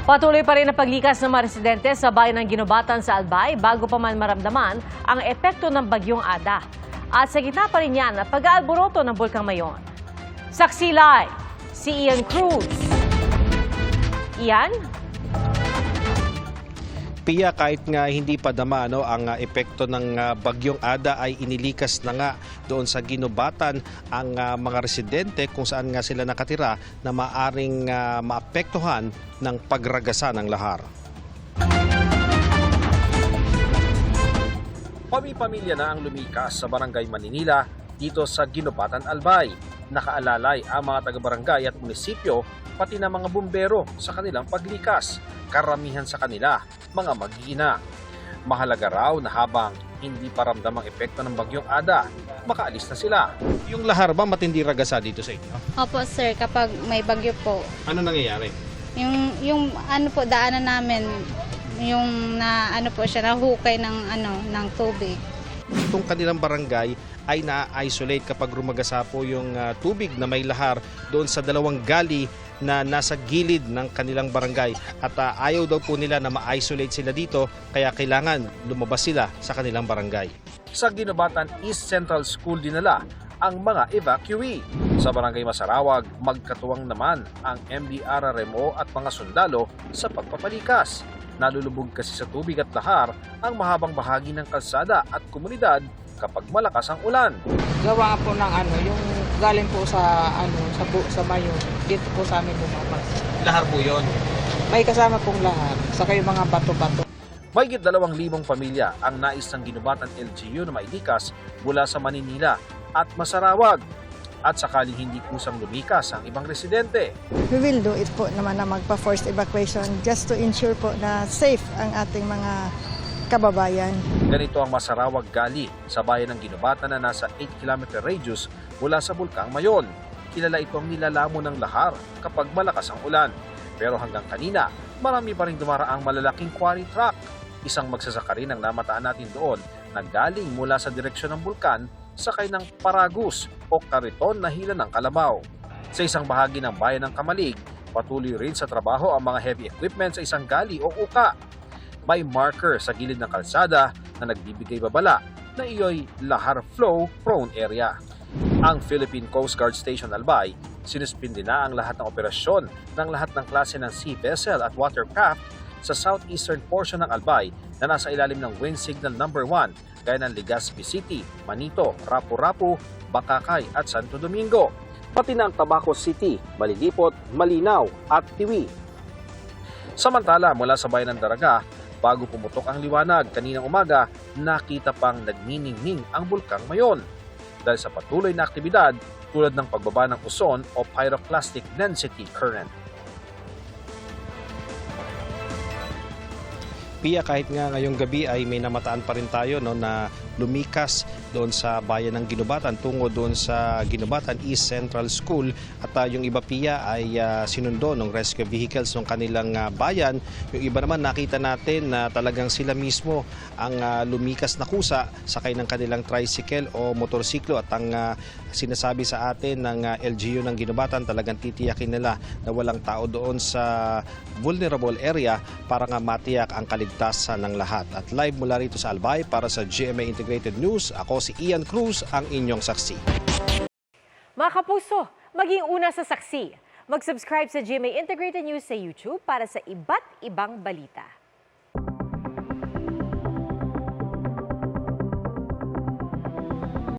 Patuloy pa rin ang paglikas ng mga residente sa bayan ng Ginubatan sa Albay bago pa man maramdaman ang epekto ng bagyong Ada. At sa gitna pa rin yan ang pag-aalboroto ng Bulkang Mayon. Saksi live, si Ian Cruz. Ian? Pia, kahit nga hindi pa dama ang epekto ng bagyong Ada ay inilikas na nga doon sa Ginubatan ang mga residente kung saan nga sila nakatira na maaring maapektuhan ng pagragasa ng lahar. Pami-pamilya na ang lumikas sa Barangay Maninila dito sa Ginubatan, Albay. Nakaalalay ang mga taga-barangay at munisipyo pati na mga bumbero sa kanilang paglikas. Karamihan sa kanila, mga mag-iina. Mahalaga raw na habang hindi pa ramdam ang epekto ng bagyong Ada, makaalis na sila. Yung lahar ba matindi ragasa dito sa inyo? Opo sir, kapag may bagyo po. Ano nangyayari? Yung ano po daanan namin, yung na ano po siya nahukay ng tubig. Itong kanilang barangay ay na-isolate kapag rumagasa po yung tubig na may lahar doon sa dalawang gali na nasa gilid ng kanilang barangay at ayaw daw po nila na ma-isolate sila dito kaya kailangan lumabas sila sa kanilang barangay. Sa Ginubatan East Central School dinala ang mga evacuee. Sa Barangay Masarawag, magkatuwang naman ang MBRRMO at mga sundalo sa pagpapalikas. Nalulubog kasi sa tubig at lahar ang mahabang bahagi ng kalsada at komunidad kapag malakas ang ulan. Gawa po ng yung galing po sa sa Mayo, dito po sa amin lumabas. Lahar po yun. May kasama pong lahar, saka yung mga bato-bato. Mahigit 2,000 pamilya ang nais ng Ginubatan LGU na mailikas mula sa Maninila at Masarawag. At sakaling hindi kusang lumikas ang ibang residente. We will do it po naman na magpa-forced evacuation just to ensure po na safe ang ating mga kababayan. Ganito ang Masarawag Gali sa bayan ng Ginubatan na nasa 8-kilometer radius mula sa Bulkang Mayon. Kilala itong nilalamo ng lahar kapag malakas ang ulan. Pero hanggang kanina, marami pa rin dumaraang malalaking quarry truck. Isang magsasaka rin ang namataan natin doon na galing mula sa direksyon ng bulkan sakay ng paragus o kariton na hila ng kalabaw. Sa isang bahagi ng bayan ng Kamalig, patuloy rin sa trabaho ang mga heavy equipment sa isang gali o uka. May marker sa gilid ng kalsada na nagbibigay babala na iyo'y lahar flow prone area. Ang Philippine Coast Guard Station Albay, sinuspindi na ang lahat ng operasyon ng lahat ng klase ng sea vessel at watercraft sa southeastern portion ng Albay na nasa ilalim ng wind signal number 1 gaya ng Legazpi City, Manito, Rapu-Rapu, Bakakay at Santo Domingo. Pati na ang Tabaco City, Malilipot, Malinaw at Tiwi. Samantala mula sa bayan ng Daraga, bago pumutok ang liwanag kaninang umaga, nakita pang nagniningning ang Bulkang Mayon. Dahil sa patuloy na aktibidad tulad ng pagbaba ng uson o pyroclastic density current. Pia, kahit nga ngayong gabi ay may namataan pa rin tayo na lumikas doon sa bayan ng Ginubatan tungo doon sa Ginubatan East Central School at yung iba, Pia, ay sinundo ng rescue vehicles ng kanilang bayan. Yung iba naman nakita natin na talagang sila mismo ang lumikas na kusa sakay ng kanilang tricycle o motorsiklo at ang sinasabi sa atin ng LGU ng Ginubatan talagang titiyakin nila na walang tao doon sa vulnerable area para nga matiyak ang kaligtasan ng lahat. At live mula rito sa Albay para sa GMA Integrated News, ako si Ian Cruz, ang inyong saksi. Mga kapuso, maging una sa saksi. Mag-subscribe sa GMA Integrated News sa YouTube para sa iba't ibang balita.